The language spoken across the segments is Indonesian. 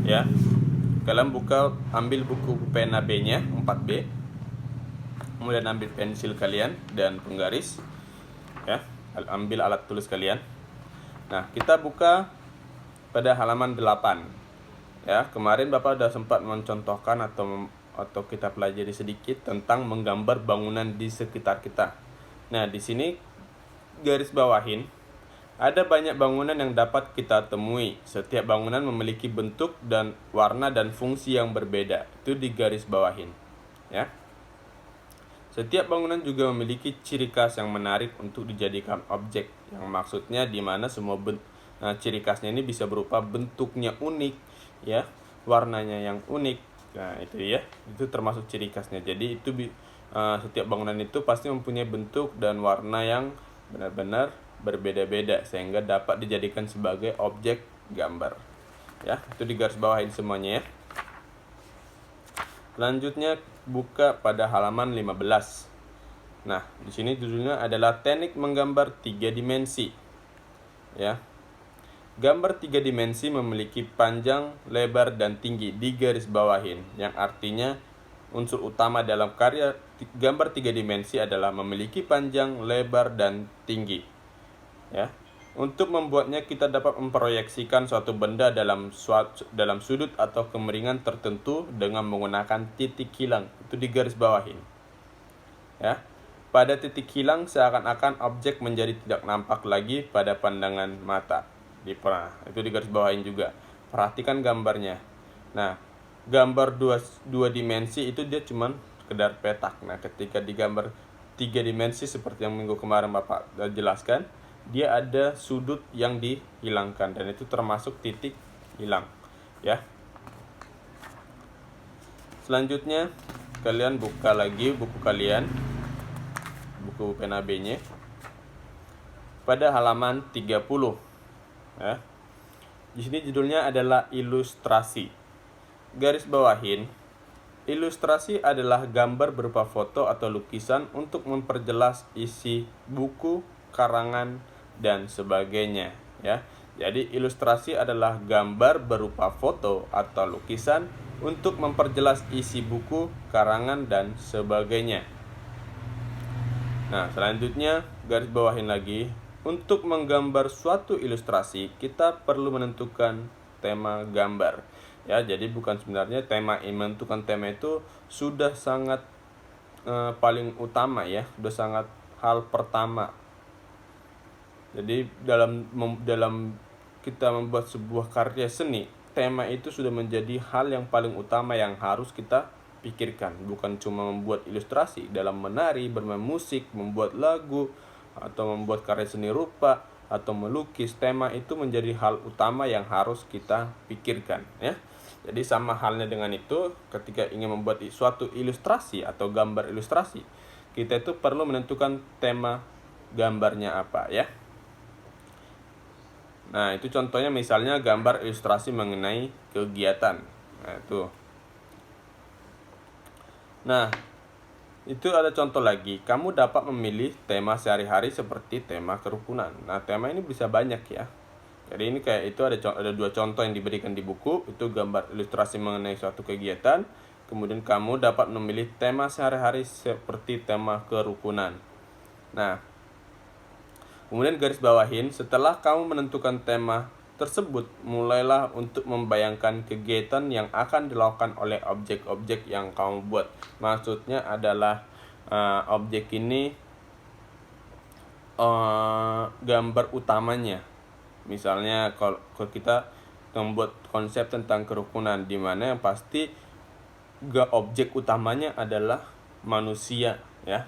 ya. Kalian ambil buku pena B-nya 4B, kemudian ambil pensil kalian dan penggaris, ya. Ambil alat tulis kalian. Nah, kita buka pada halaman 8. Ya, kemarin Bapak sudah sempat mencontohkan atau kita pelajari sedikit tentang menggambar bangunan di sekitar kita. Nah, di sini garis bawahin ada banyak bangunan yang dapat kita temui. Setiap bangunan memiliki bentuk dan warna dan fungsi yang berbeda. Itu di garis bawahin, ya. Setiap bangunan juga memiliki ciri khas yang menarik untuk dijadikan objek. Yang maksudnya di mana semua ciri khasnya ini bisa berupa bentuknya unik, ya, warnanya yang unik. Nah, itu ya, itu termasuk ciri khasnya. Jadi itu setiap bangunan itu pasti mempunyai bentuk dan warna yang benar-benar berbeda-beda sehingga dapat dijadikan sebagai objek gambar. Ya, itu digaris bawahin semuanya ya. Selanjutnya buka pada halaman 15. Nah, di sini judulnya adalah teknik menggambar 3 dimensi. Ya. Gambar 3 dimensi memiliki panjang, lebar, dan tinggi di garis bawahin, yang artinya unsur utama dalam karya gambar 3 dimensi adalah memiliki panjang, lebar, dan tinggi. Ya. Untuk membuatnya kita dapat memproyeksikan suatu benda dalam sudut atau kemiringan tertentu dengan menggunakan titik hilang. Itu di garis bawahin. Ya. Pada titik hilang seakan-akan objek menjadi tidak nampak lagi pada pandangan mata. Itu di garis bawahin juga. Perhatikan gambarnya. Nah, gambar dua dimensi itu dia cuman sekedar petak. Nah, ketika digambar 3 dimensi seperti yang minggu kemarin Bapak jelaskan, dia ada sudut yang dihilangkan dan itu termasuk titik hilang, ya. Selanjutnya kalian buka lagi buku kalian, buku pena B-nya pada halaman 30. Ya. Di sini judulnya adalah ilustrasi. Garis bawahin, ilustrasi adalah gambar berupa foto atau lukisan untuk memperjelas isi buku, karangan, dan sebagainya, ya. Jadi ilustrasi adalah gambar berupa foto atau lukisan untuk memperjelas isi buku, karangan, dan sebagainya. Nah, selanjutnya garis bawahin lagi. Untuk menggambar suatu ilustrasi, kita perlu menentukan tema gambar. Ya, jadi bukan sebenarnya menentukan tema itu sudah sangat paling utama ya, sudah sangat hal pertama. Jadi dalam kita membuat sebuah karya seni, tema itu sudah menjadi hal yang paling utama yang harus kita pikirkan. Bukan cuma membuat ilustrasi, dalam menari, bermain musik, membuat lagu, atau membuat karya seni rupa, atau melukis, tema itu menjadi hal utama yang harus kita pikirkan, ya. Jadi sama halnya dengan itu, ketika ingin membuat suatu ilustrasi atau gambar ilustrasi, kita itu perlu menentukan tema gambarnya apa, ya. Nah, itu contohnya misalnya gambar ilustrasi mengenai kegiatan. Nah, itu. Nah, itu ada contoh lagi. Kamu dapat memilih tema sehari-hari seperti tema kerukunan. Nah, tema ini bisa banyak ya. Jadi ini kayak itu ada 2 contoh yang diberikan di buku. Itu gambar ilustrasi mengenai suatu kegiatan. Kemudian kamu dapat memilih tema sehari-hari seperti tema kerukunan. Nah, kemudian garis bawahin, setelah kamu menentukan tema tersebut, mulailah untuk membayangkan kegiatan yang akan dilakukan oleh objek-objek yang kamu buat. Maksudnya adalah objek ini gambar utamanya. Misalnya kalau kita membuat konsep tentang kerukunan, di mana yang pasti objek utamanya adalah manusia, ya.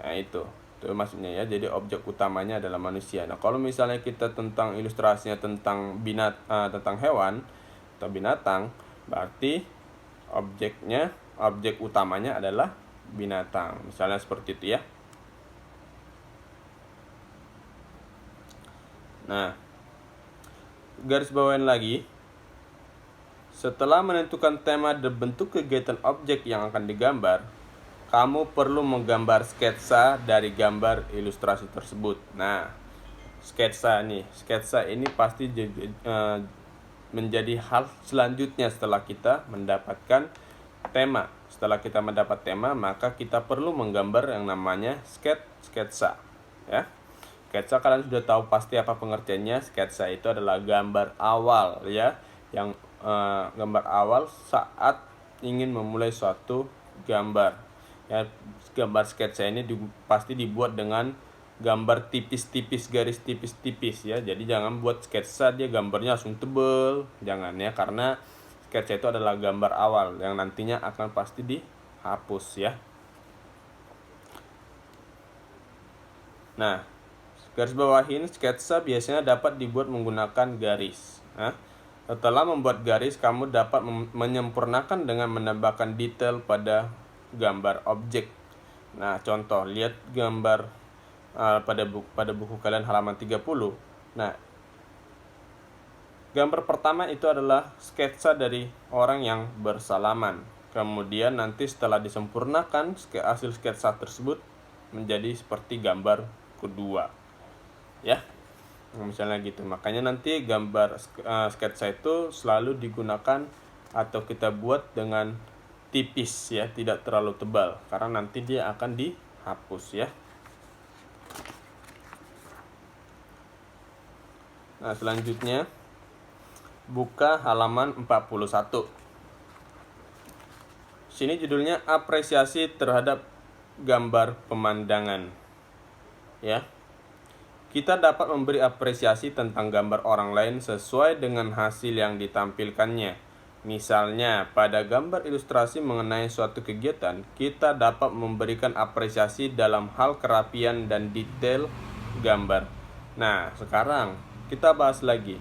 Nah, itu maksudnya ya. Jadi objek utamanya adalah manusia. Nah, kalau misalnya kita tentang ilustrasinya tentang tentang hewan atau binatang, berarti objek utamanya adalah binatang. Misalnya seperti itu ya. Nah, garis bawahin lagi. Setelah menentukan tema dan bentuk kegiatan objek yang akan digambar, kamu perlu menggambar sketsa dari gambar ilustrasi tersebut. Nah, sketsa ini pasti menjadi hal selanjutnya setelah kita mendapatkan tema. Setelah kita mendapat tema, maka kita perlu menggambar yang namanya sketsa, ya. Sketsa kalian sudah tahu pasti apa pengertiannya. Sketsa itu adalah gambar awal, ya, yang gambar awal saat ingin memulai suatu gambar. Ya, gambar sketsa ini pasti dibuat dengan gambar tipis-tipis, garis tipis-tipis, ya. Jadi jangan buat sketsa dia gambarnya langsung tebel, jangan, ya, karena sketsa itu adalah gambar awal yang nantinya akan pasti dihapus, ya. Nah, garis bawahin sketsa biasanya dapat dibuat menggunakan garis. Setelah membuat garis, kamu dapat menyempurnakan dengan menambahkan detail pada gambar objek. Nah, contoh, lihat gambar pada buku kalian halaman 30. Nah, gambar pertama itu adalah sketsa dari orang yang bersalaman. Kemudian nanti setelah disempurnakan, hasil sketsa tersebut menjadi seperti gambar kedua, ya. Misalnya gitu. Makanya nanti gambar sketsa itu selalu digunakan atau kita buat dengan tipis, ya, tidak terlalu tebal, karena nanti dia akan dihapus, ya. Nah, selanjutnya buka halaman 41. Sini judulnya apresiasi terhadap gambar pemandangan, ya. Kita dapat memberi apresiasi tentang gambar orang lain sesuai dengan hasil yang ditampilkannya. Misalnya, pada gambar ilustrasi mengenai suatu kegiatan, kita dapat memberikan apresiasi dalam hal kerapian dan detail gambar. Nah, sekarang kita bahas lagi.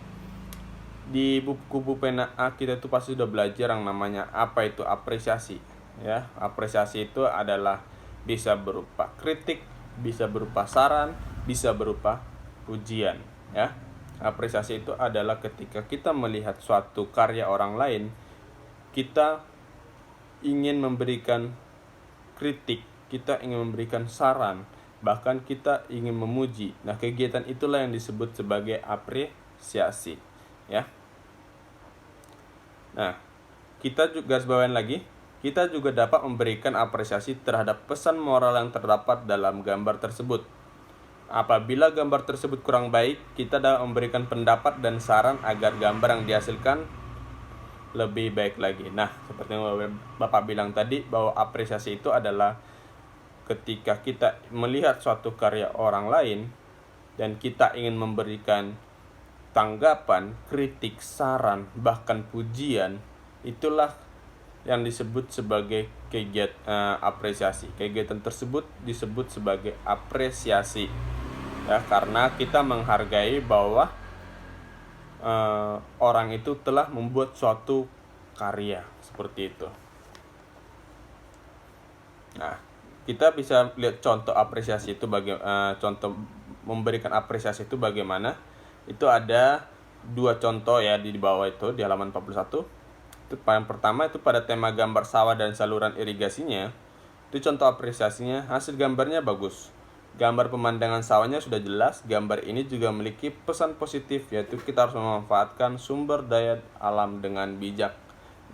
Di buku pena A kita itu pasti sudah belajar yang namanya apa itu apresiasi, ya. Apresiasi itu adalah bisa berupa kritik, bisa berupa saran, bisa berupa pujian, ya. Apresiasi itu adalah ketika kita melihat suatu karya orang lain, kita ingin memberikan kritik, kita ingin memberikan saran, bahkan kita ingin memuji. Nah, kegiatan itulah yang disebut sebagai apresiasi, ya. Nah, kita juga garis bawahin lagi, kita juga dapat memberikan apresiasi terhadap pesan moral yang terdapat dalam gambar tersebut. Apabila gambar tersebut kurang baik, kita dapat memberikan pendapat dan saran agar gambar yang dihasilkan lebih baik lagi. Nah, seperti yang Bapak bilang tadi, bahwa apresiasi itu adalah ketika kita melihat suatu karya orang lain dan kita ingin memberikan tanggapan, kritik, saran, bahkan pujian, itulah yang disebut sebagai kegiatan apresiasi. Kegiatan tersebut disebut sebagai apresiasi, ya, karena kita menghargai bahwa orang itu telah membuat suatu karya seperti itu. Nah, kita bisa lihat contoh apresiasi itu contoh memberikan apresiasi itu bagaimana. Itu ada dua contoh, ya, di bawah itu di halaman 41. Itu yang pertama itu pada tema gambar sawah dan saluran irigasinya. Itu contoh apresiasinya, hasil gambarnya bagus. Gambar pemandangan sawahnya sudah jelas. Gambar ini juga memiliki pesan positif, yaitu kita harus memanfaatkan sumber daya alam dengan bijak.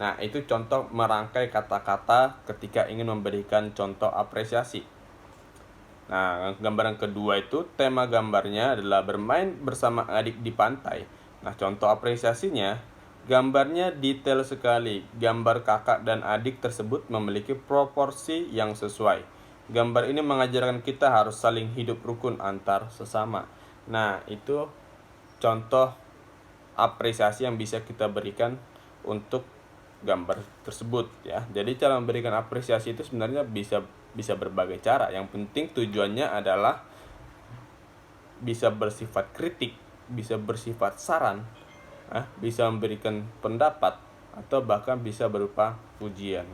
Nah, itu contoh merangkai kata-kata ketika ingin memberikan contoh apresiasi. Nah, gambar yang kedua itu tema gambarnya adalah bermain bersama adik di pantai. Nah, contoh apresiasinya, gambarnya detail sekali. Gambar kakak dan adik tersebut memiliki proporsi yang sesuai. Gambar ini mengajarkan kita harus saling hidup rukun antar sesama. Nah, itu contoh apresiasi yang bisa kita berikan untuk gambar tersebut, ya. Jadi cara memberikan apresiasi itu sebenarnya bisa berbagai cara. Yang penting tujuannya adalah bisa bersifat kritik, bisa bersifat saran, bisa memberikan pendapat, atau bahkan bisa berupa pujian.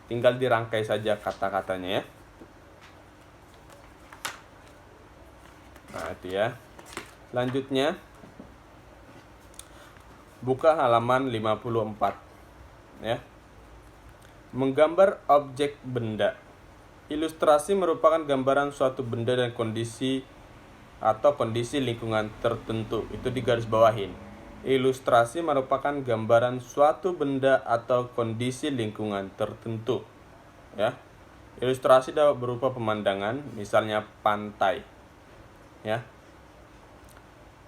Tinggal dirangkai saja kata-katanya, ya. Nah, itu, ya. Selanjutnya buka halaman 54, ya. Menggambar objek benda. Ilustrasi merupakan gambaran suatu benda dan kondisi atau kondisi lingkungan tertentu. Itu digarisbawahin. Ilustrasi merupakan gambaran suatu benda atau kondisi lingkungan tertentu. Ya. Ilustrasi dapat berupa pemandangan, misalnya pantai. Ya.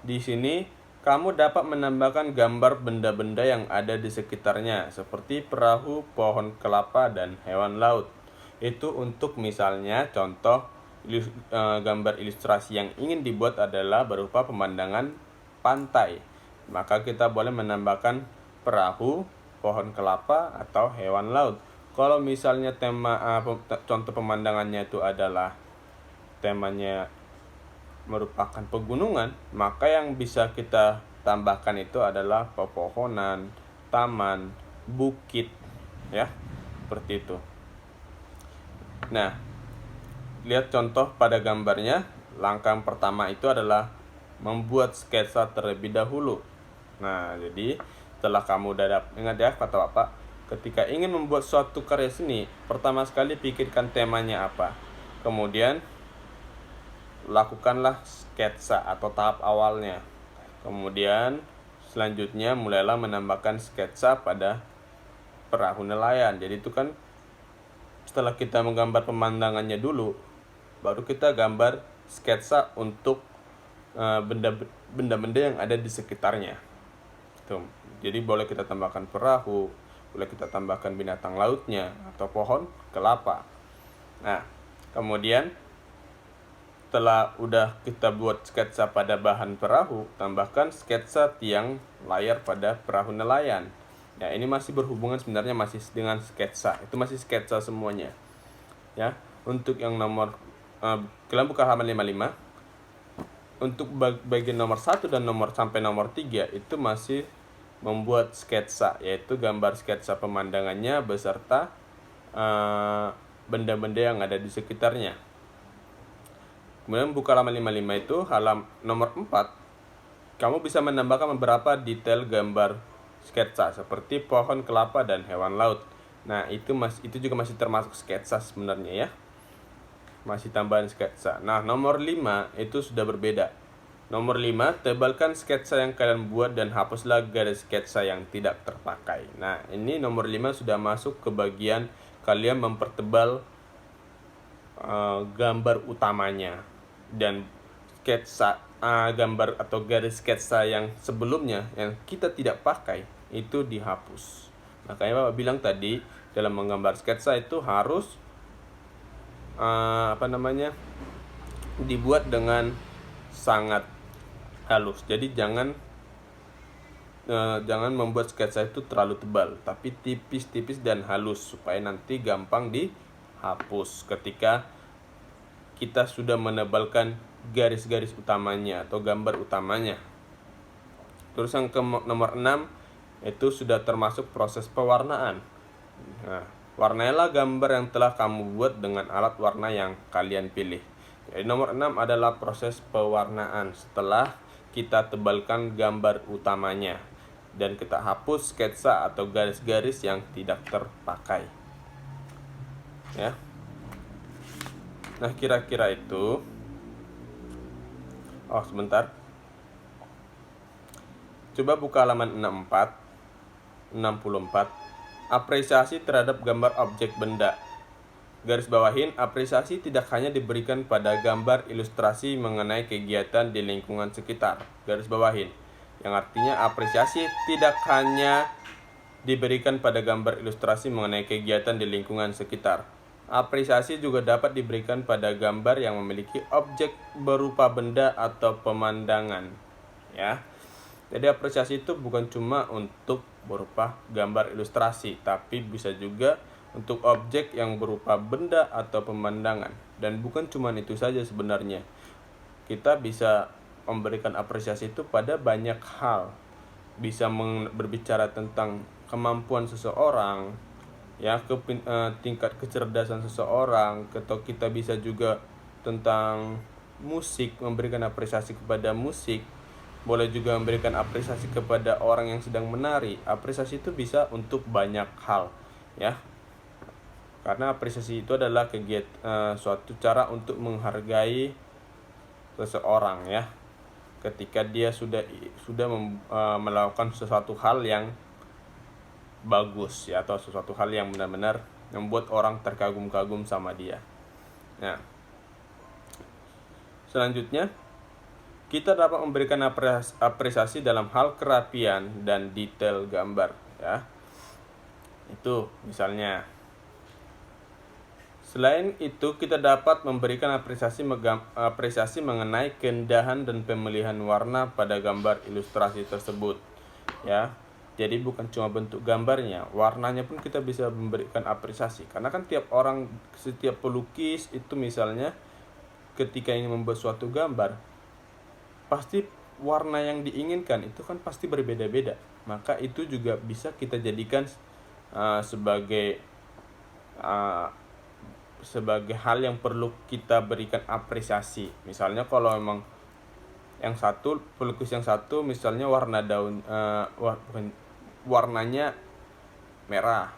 Di sini kamu dapat menambahkan gambar benda-benda yang ada di sekitarnya, seperti perahu, pohon kelapa, dan hewan laut. Itu untuk misalnya contoh gambar ilustrasi yang ingin dibuat adalah berupa pemandangan pantai. Maka kita boleh menambahkan perahu, pohon kelapa, atau hewan laut. Kalau misalnya contoh pemandangannya itu adalah temanya merupakan pegunungan, maka yang bisa kita tambahkan itu adalah pepohonan, taman, bukit, ya, seperti itu. Nah, lihat contoh pada gambarnya. Langkah pertama itu adalah membuat sketsa terlebih dahulu. Nah, jadi setelah kamu ingat ya kata Bapak, ketika ingin membuat suatu karya seni, pertama sekali pikirkan temanya apa. Kemudian lakukanlah sketsa atau tahap awalnya. Kemudian selanjutnya mulailah menambahkan sketsa pada perahu nelayan. Jadi itu kan setelah kita menggambar pemandangannya dulu, baru kita gambar sketsa untuk benda-benda yang ada di sekitarnya. Tuh. Jadi boleh kita tambahkan perahu, boleh kita tambahkan binatang lautnya atau pohon kelapa. Nah, kemudian setelah udah kita buat sketsa pada bahan perahu, tambahkan sketsa tiang layar pada perahu nelayan. Ya, ini masih berhubungan sebenarnya masih dengan sketsa. Itu masih sketsa semuanya. Ya, untuk yang nomor kalian buka halaman 55. Untuk bagian nomor 1 dan sampai nomor 3 itu masih membuat sketsa, yaitu gambar sketsa pemandangannya beserta benda-benda yang ada di sekitarnya. Kemudian buka halaman 55 itu halaman nomor 4. Kamu bisa menambahkan beberapa detail gambar sketsa seperti pohon kelapa dan hewan laut. Nah, itu juga masih termasuk sketsa sebenarnya ya. Masih tambahan sketsa. Nah, nomor 5 itu sudah berbeda. Nomor 5, tebalkan sketsa yang kalian buat dan hapuslah garis sketsa yang tidak terpakai. Nah, ini nomor 5 sudah masuk ke bagian kalian mempertebal gambar utamanya. Dan sketsa gambar atau garis sketsa yang sebelumnya yang kita tidak pakai itu dihapus. Makanya Bapak bilang tadi dalam menggambar sketsa itu harus dibuat dengan sangat halus. Jadi jangan membuat sketsa itu terlalu tebal, tapi tipis-tipis dan halus supaya nanti gampang dihapus ketika kita sudah menebalkan garis-garis utamanya atau gambar utamanya. Terus yang ke nomor 6 itu sudah termasuk proses pewarnaan. Nah, warnailah gambar yang telah kamu buat dengan alat warna yang kalian pilih. Jadi nomor 6 adalah proses pewarnaan setelah kita tebalkan gambar utamanya dan kita hapus sketsa atau garis-garis yang tidak terpakai. Ya. Nah, kira-kira itu. Oh, sebentar. Coba buka halaman 64. Apresiasi terhadap gambar objek benda. Garis bawahin, apresiasi tidak hanya diberikan pada gambar ilustrasi mengenai kegiatan di lingkungan sekitar. Garis bawahin. Yang artinya apresiasi tidak hanya diberikan pada gambar ilustrasi mengenai kegiatan di lingkungan sekitar. Apresiasi juga dapat diberikan pada gambar yang memiliki objek berupa benda atau pemandangan. Ya. Jadi apresiasi itu bukan cuma untuk berupa gambar ilustrasi, tapi bisa juga untuk objek yang berupa benda atau pemandangan. Dan bukan cuma itu saja sebenarnya. Kita bisa memberikan apresiasi itu pada banyak hal. Bisa berbicara tentang kemampuan seseorang, ya, tingkat kecerdasan seseorang, atau kita bisa juga tentang musik, memberikan apresiasi kepada musik. Boleh juga memberikan apresiasi kepada orang yang sedang menari. Apresiasi itu bisa untuk banyak hal, ya. Karena apresiasi itu adalah suatu cara untuk menghargai seseorang, ya. ketika dia sudah melakukan sesuatu hal yang bagus ya, atau sesuatu hal yang benar-benar membuat orang terkagum-kagum sama dia. Nah, selanjutnya kita dapat memberikan apresiasi dalam hal kerapian dan detail gambar ya. Itu misalnya. Selain itu, kita dapat memberikan apresiasi mengenai keindahan dan pemilihan warna pada gambar ilustrasi tersebut ya. Jadi bukan cuma bentuk gambarnya, warnanya pun kita bisa memberikan apresiasi. Karena kan setiap pelukis itu misalnya ketika ingin membuat suatu gambar, pasti warna yang diinginkan itu kan pasti berbeda-beda. Maka itu juga bisa kita jadikan sebagai hal yang perlu kita berikan apresiasi. Misalnya kalau memang pelukis yang satu misalnya warna daun warnanya merah,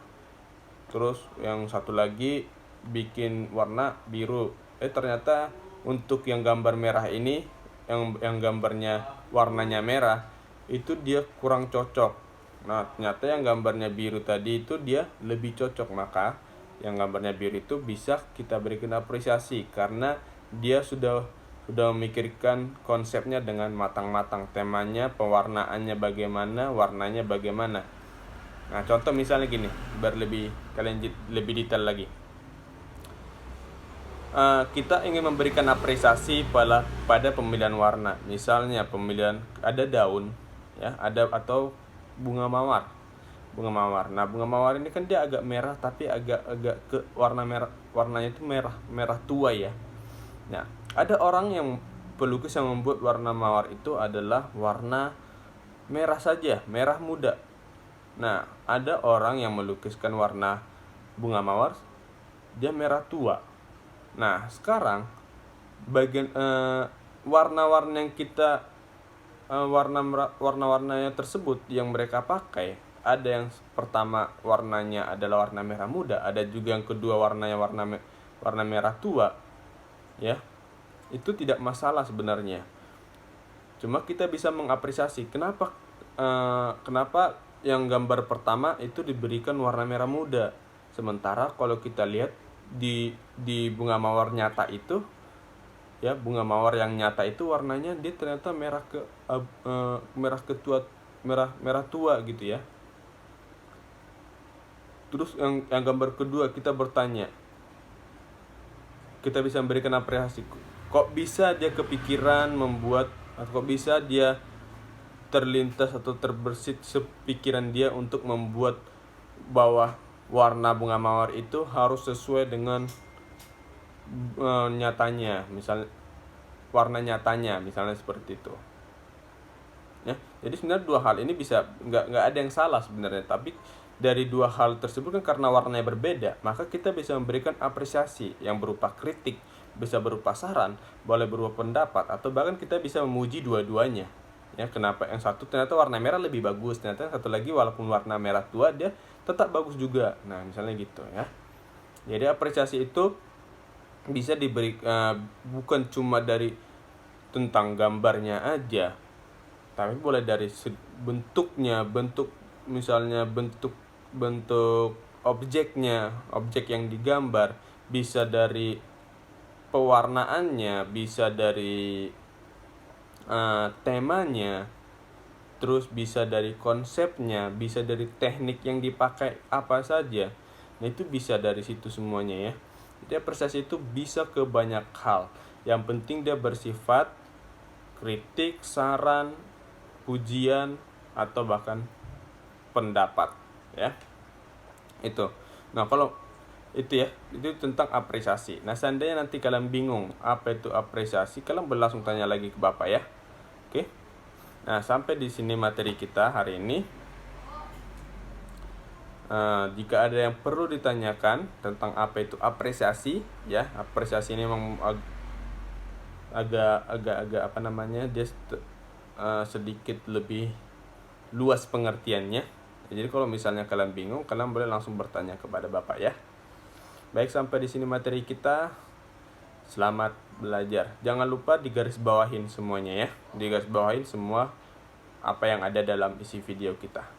terus yang satu lagi bikin warna biru, ternyata untuk yang gambar merah ini yang gambarnya warnanya merah itu dia kurang cocok. Nah, ternyata yang gambarnya biru tadi itu dia lebih cocok, maka yang gambarnya biru itu bisa kita berikan apresiasi karena dia sudah memikirkan konsepnya dengan matang-matang, temanya, pewarnaannya bagaimana, warnanya bagaimana. Nah, contoh misalnya gini, biar kalian lebih detail lagi. Kita ingin memberikan apresiasi pada pemilihan warna. Misalnya ada daun ya, atau bunga mawar. Nah, bunga mawar ini kan dia agak merah tapi agak ke warnanya itu merah tua ya. Nah, ada pelukis yang membuat warna mawar itu adalah warna merah saja, merah muda. Nah, ada orang yang melukiskan warna bunga mawar dia merah tua. Nah, sekarang bagian warna-warna yang kita warna-warnanya tersebut yang mereka pakai, ada yang pertama warnanya adalah warna merah muda, ada juga yang kedua warnanya warna merah tua. Ya, itu tidak masalah sebenarnya. Cuma kita bisa mengapresiasi kenapa yang gambar pertama itu diberikan warna merah muda, sementara kalau kita lihat di bunga mawar nyata itu ya, bunga mawar yang nyata itu warnanya dia ternyata merah tua gitu ya. Terus yang gambar kedua kita bertanya, kita bisa memberikan apresiasi, kok bisa dia kepikiran membuat, atau kok bisa dia terlintas atau terbersit sepikiran dia untuk membuat bahwa warna bunga mawar itu harus sesuai dengan nyatanya, misalnya warna nyatanya, misalnya seperti itu ya. Jadi sebenarnya dua hal ini bisa nggak ada yang salah sebenarnya, tapi dari dua hal tersebut kan karena warnanya berbeda, maka kita bisa memberikan apresiasi yang berupa kritik, bisa berupa saran, boleh berupa pendapat, atau bahkan kita bisa memuji dua-duanya ya. Kenapa yang satu ternyata warna merah lebih bagus, ternyata yang satu lagi walaupun warna merah tua dia tetap bagus juga. Nah, misalnya gitu ya. Jadi apresiasi itu bisa diberi bukan cuma dari tentang gambarnya aja, tapi boleh dari bentuknya, misalnya bentuk objeknya, objek yang digambar, bisa dari pewarnaannya, bisa dari temanya, terus bisa dari konsepnya, bisa dari teknik yang dipakai apa saja. Nah, itu bisa dari situ semuanya ya. Jadi apresiasi itu bisa ke banyak hal. Yang penting dia bersifat kritik, saran, pujian, atau bahkan pendapat ya. Itu. Nah, kalau itu ya, itu tentang apresiasi. Nah, seandainya nanti kalian bingung apa itu apresiasi, kalian boleh langsung tanya lagi ke Bapak ya. Oke. Nah, sampai di sini materi kita hari ini. Jika ada yang perlu ditanyakan tentang apa itu apresiasi ya, apresiasi ini memang agak apa namanya, dia sedikit lebih luas pengertiannya. Jadi kalau misalnya kalian bingung, kalian boleh langsung bertanya kepada Bapak ya. Baik, sampai di sini materi kita. Selamat belajar. Jangan lupa digaris bawahin semuanya ya. Digaris bawahin semua apa yang ada dalam isi video kita.